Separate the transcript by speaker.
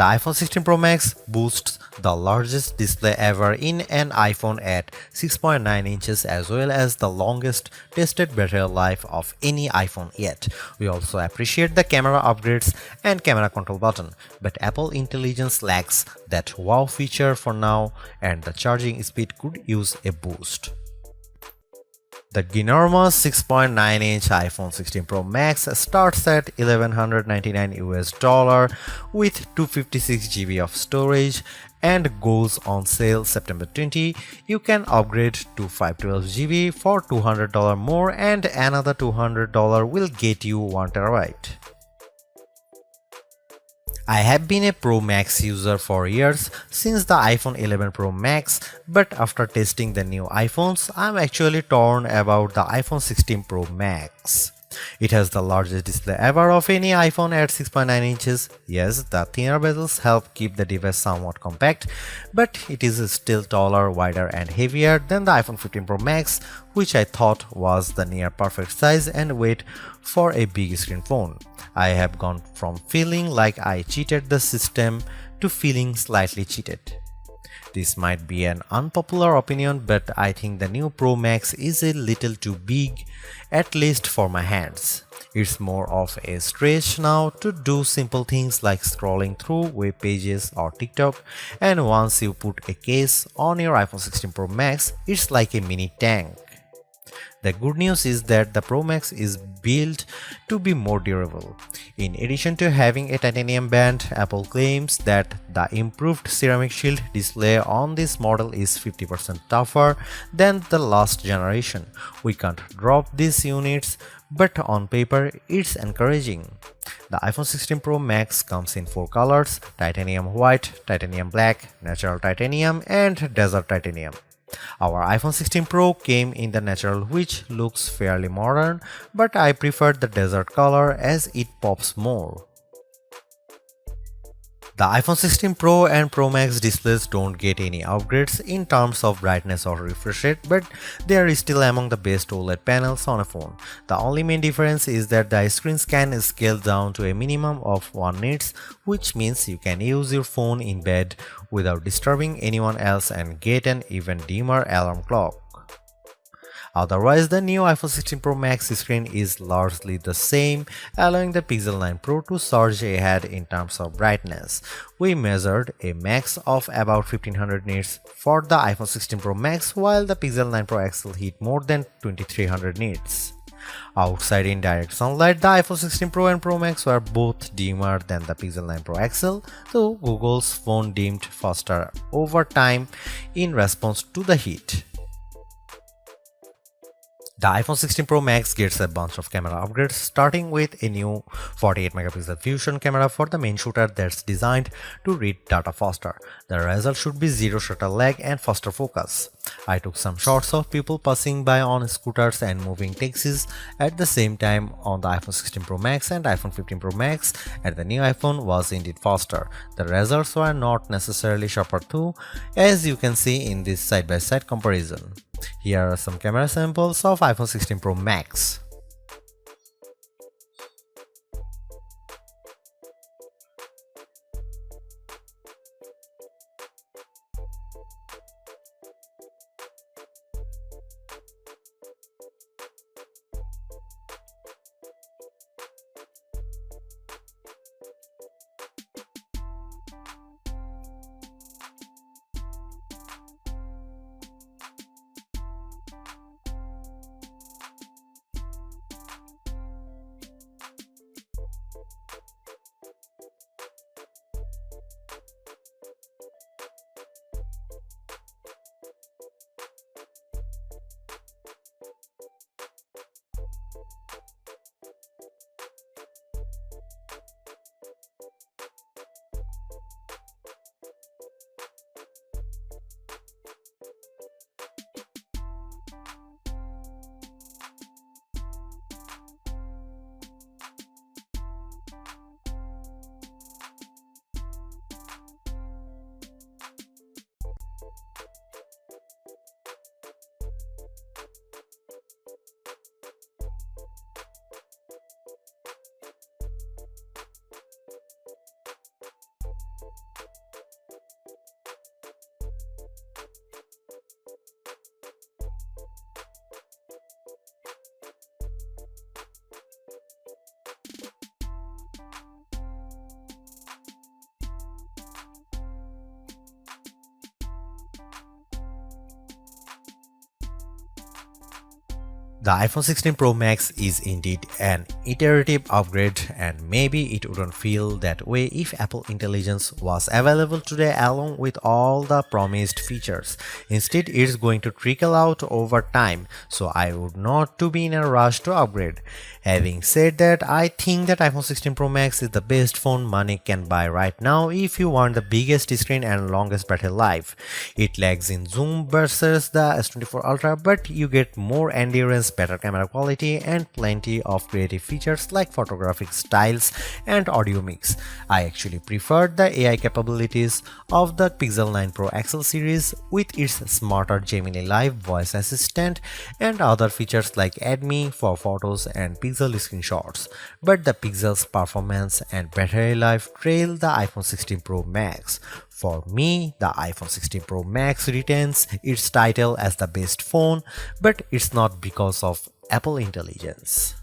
Speaker 1: The iPhone 16 Pro Max boasts the largest display ever in an iPhone at 6.9 inches as well as the longest tested battery life of any iPhone yet. We also appreciate the camera upgrades and camera control button, but Apple Intelligence lacks that wow feature for now and the charging speed could use a boost. The ginormous 6.9-inch iPhone 16 Pro Max starts at $1,199 US with 256 GB of storage and goes on sale September 20. You can upgrade to 512 GB for $200 more and another $200 will get you 1 terabyte. I have been a Pro Max user for years since the iPhone 11 Pro Max, but after testing the new iPhones, I'm actually torn about the iPhone 16 Pro Max. It has the largest display ever of any iPhone at 6.9 inches. Yes, the thinner bezels help keep the device somewhat compact, but it is still taller, wider and heavier than the iPhone 15 Pro Max, which I thought was the near perfect size and weight for a big screen phone. I have gone from feeling like I cheated the system to feeling slightly cheated. This might be an unpopular opinion, but I think the new Pro Max is a little too big, at least for my hands. It's more of a stretch now to do simple things like scrolling through web pages or TikTok, and once you put a case on your iPhone 16 Pro Max, it's like a mini tank. The good news is that the Pro Max is built to be more durable. In addition to having a titanium band, Apple claims that the improved ceramic shield display on this model is 50% tougher than the last generation. We can't drop these units, but on paper it's encouraging. The iPhone 16 Pro Max comes in 4 colors: titanium white, titanium black, natural titanium, and desert titanium. Our iPhone 16 Pro came in the natural, which looks fairly modern, but I prefer the desert color as it pops more. The iPhone 16 Pro and Pro Max displays don't get any upgrades in terms of brightness or refresh rate, but they are still among the best OLED panels on a phone. The only main difference is that the screens can scale down to a minimum of 1 nits, which means you can use your phone in bed without disturbing anyone else and get an even dimmer alarm clock. Otherwise, the new iPhone 16 Pro Max screen is largely the same, allowing the Pixel 9 Pro to surge ahead in terms of brightness. We measured a max of about 1500 nits for the iPhone 16 Pro Max, while the Pixel 9 Pro XL hit more than 2300 nits. Outside in direct sunlight, the iPhone 16 Pro and Pro Max were both dimmer than the Pixel 9 Pro XL, though Google's phone dimmed faster over time in response to the heat. The iPhone 16 Pro Max gets a bunch of camera upgrades, starting with a new 48 megapixel fusion camera for the main shooter that's designed to read data faster. The result should be zero shutter lag and faster focus. I took some shots of people passing by on scooters and moving taxis at the same time on the iPhone 16 Pro Max and iPhone 15 Pro Max, and the new iPhone was indeed faster. The results were not necessarily sharper though, as you can see in this side-by-side comparison. Here are some camera samples of iPhone 16 Pro Max. The iPhone 16 Pro Max is indeed an iterative upgrade, and maybe it wouldn't feel that way if Apple Intelligence was available today along with all the promised features. Instead, it's going to trickle out over time, so I would not to be in a rush to upgrade. Having said that, I think that iPhone 16 Pro Max is the best phone money can buy right now if you want the biggest screen and longest battery life. It lags in zoom versus the S24 Ultra, but you get more endurance, better camera quality, and plenty of creative features like photographic styles and audio mix. I actually preferred the AI capabilities of the Pixel 9 Pro XL series with its smarter Gemini Live voice assistant and other features like Add Me for photos and Pixel screenshots. But the Pixel's performance and battery life trail the iPhone 16 Pro Max. For me, the iPhone 16 Pro Max retains its title as the best phone, but it's not because of Apple Intelligence.